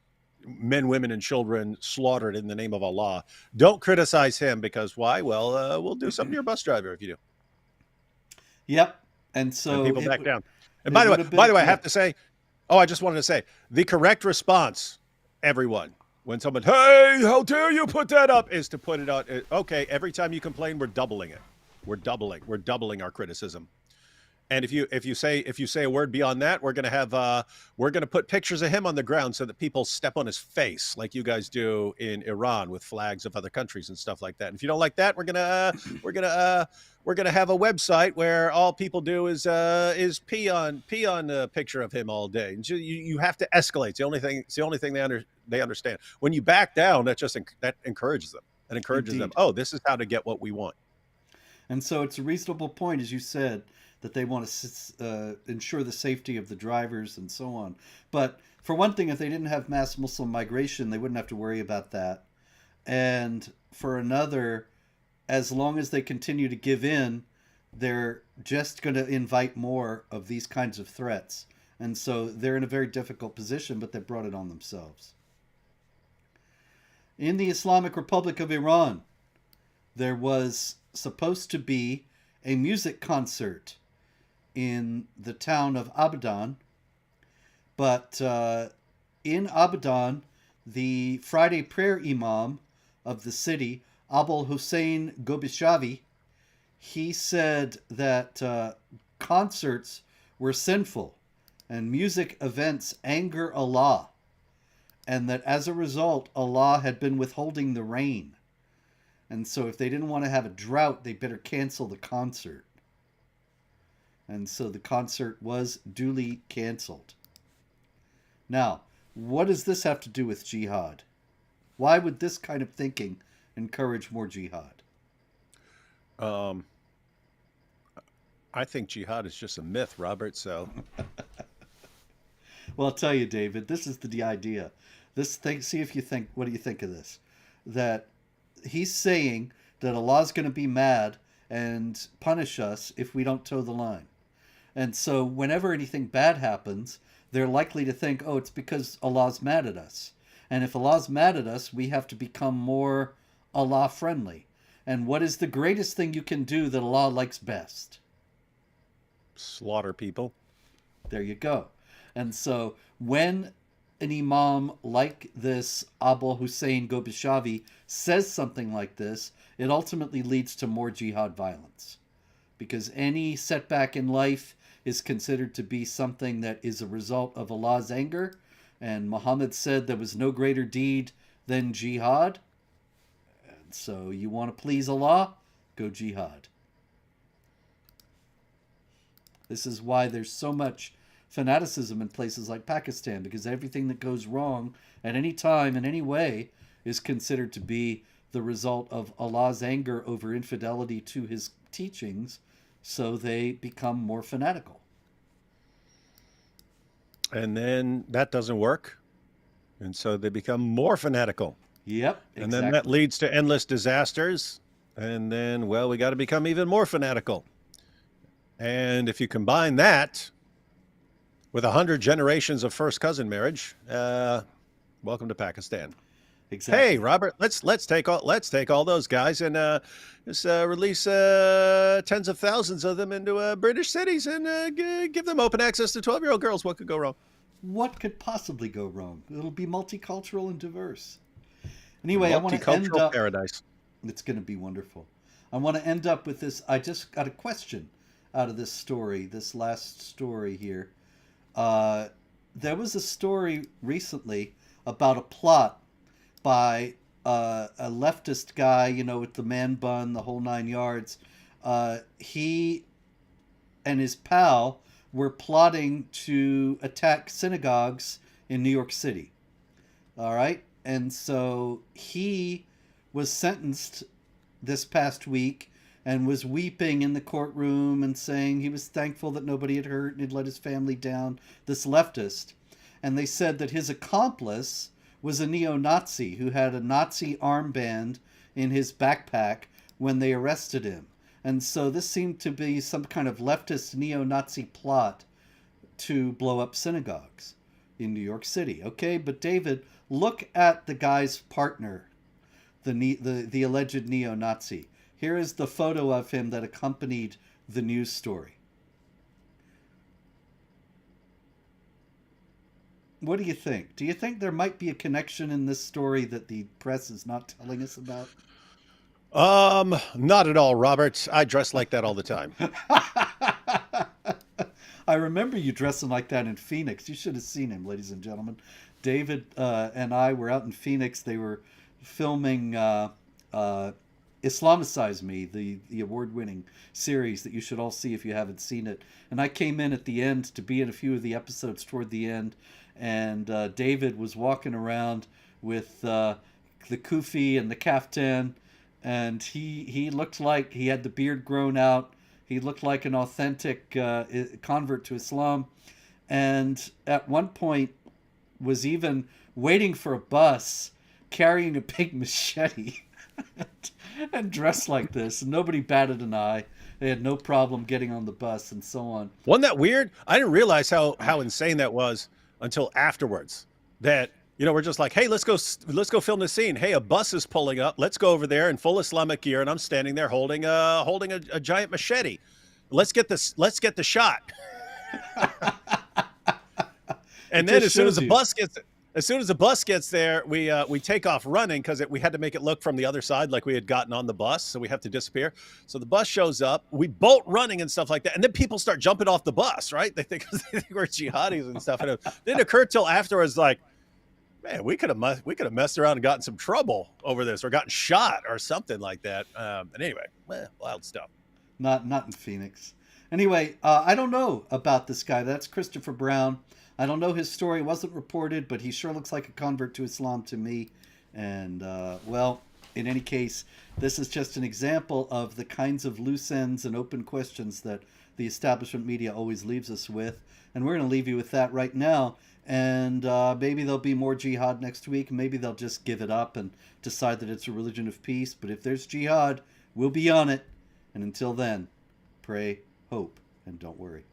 men, women, and children slaughtered in the name of Allah. Don't criticize him, because why? Well, we'll do something to your bus driver if you do, Yep. And and so people back down. And it by the way, would have by been, the way, I yeah. have to say, oh, I just wanted to say the correct response, everyone, when someone, hey, how dare you put that up, is to put it on. Okay, every time you complain, we're doubling it. We're doubling our criticism. And if you say a word beyond that, we're gonna put pictures of him on the ground so that people step on his face, like you guys do in Iran with flags of other countries and stuff like that. And if you don't like that, we're gonna have a website where all people do is pee on a picture of him all day. And you have to escalate. It's the only thing they understand. When you back down, that encourages them. It encourages them. Indeed. Oh, this is how to get what we want. And so it's a reasonable point, as you said, that they want to ensure the safety of the drivers and so on. But for one thing, if they didn't have mass Muslim migration, they wouldn't have to worry about that. And for another, as long as they continue to give in, they're just going to invite more of these kinds of threats. And so they're in a very difficult position, but they brought it on themselves. In the Islamic Republic of Iran, there was supposed to be a music concert in the town of Abadan, but in Abadan, the Friday prayer imam of the city, Abul Hussein Gobishavi, he said that concerts were sinful and music events anger Allah, and that as a result, Allah had been withholding the rain. And so if they didn't want to have a drought, they better cancel the concert. And so the concert was duly canceled. Now, what does this have to do with jihad? Why would this kind of thinking encourage more jihad? Um, I think jihad is just a myth, Robert. So Well, I'll tell you, David, this is the idea. This thing, see if you think, what do you think of this? That he's saying that Allah's going to be mad and punish us if we don't toe the line. And so whenever anything bad happens, they're likely to think, oh, it's because Allah's mad at us. And if Allah's mad at us, we have to become more Allah friendly. And what is the greatest thing you can do that Allah likes best? slaughter people. There you go. And so when an imam like this Abul Hussein Gobishavi says something like this, it ultimately leads to more jihad violence. Because any setback in life is considered to be something that is a result of Allah's anger. And Muhammad said there was no greater deed than jihad. And so you want to please Allah? Go jihad. This is why there's so much fanaticism in places like Pakistan, because everything that goes wrong at any time in any way is considered to be the result of Allah's anger over infidelity to his teachings, so they become more fanatical. And then that doesn't work. And so they become more fanatical. Yep, And then that leads to endless disasters. And then, well, we got to become even more fanatical. And if you combine that with 100 generations of first cousin marriage, welcome to Pakistan. Exactly. Hey, Robert, let's take all those guys and just release tens of thousands of them into British cities and give them open access to 12-year-old girls. What could go wrong? What could possibly go wrong? It'll be multicultural and diverse. Anyway, I want to end Multicultural up. paradise. It's going to be wonderful. I want to end up with this. I just got a question out of this story, this last story here. Uh, there was a story recently about a plot by a leftist guy, you know, with the man bun, the whole 9 yards. He and his pal were plotting to attack synagogues in New York City. All right. And so he was sentenced this past week and was weeping in the courtroom and saying he was thankful that nobody had hurt and had let his family down, this leftist. And they said that his accomplice was a neo-Nazi who had a Nazi armband in his backpack when they arrested him. And so this seemed to be some kind of leftist neo-Nazi plot to blow up synagogues in New York City. Okay, but David, look at the guy's partner, the alleged neo-Nazi. Here is the photo of him that accompanied the news story. What do you think? Do you think there might be a connection in this story that the press is not telling us about? Not at all, Robert. I dress like that all the time. I remember you dressing like that in Phoenix. You should have seen him, ladies and gentlemen. David and I were out in Phoenix. They were filming Islamicize Me, the award-winning series that you should all see if you haven't seen it. And I came in at the end to be in a few of the episodes toward the end. And David was walking around with the kufi and the kaftan. And he looked like he had the beard grown out. He looked like an authentic convert to Islam. And at one point was even waiting for a bus carrying a big machete and dressed like this. And nobody batted an eye. They had no problem getting on the bus and so on. Wasn't that weird? I didn't realize how insane that was until afterwards. That, you know, we're just like, hey, let's go film the scene. Hey, a bus is pulling up. Let's go over there in full Islamic gear, and I'm standing there holding a giant machete. Let's get the shot. And then as soon as the bus gets there, we take off running because we had to make it look from the other side like we had gotten on the bus, so we have to disappear. So the bus shows up, we bolt running and stuff like that, and then people start jumping off the bus, right? They think we're jihadis and stuff. And it didn't occur till afterwards, like, man, we could have messed around and gotten some trouble over this, or gotten shot or something like that. And anyway, wild stuff. Not in Phoenix. Anyway, I don't know about this guy. That's Christopher Brown. I don't know his story. It wasn't reported, but he sure looks like a convert to Islam to me. And, well, in any case, this is just an example of the kinds of loose ends and open questions that the establishment media always leaves us with. And we're going to leave you with that right now. And maybe there'll be more jihad next week. Maybe they'll just give it up and decide that it's a religion of peace. But if there's jihad, we'll be on it. And until then, pray, hope, and don't worry.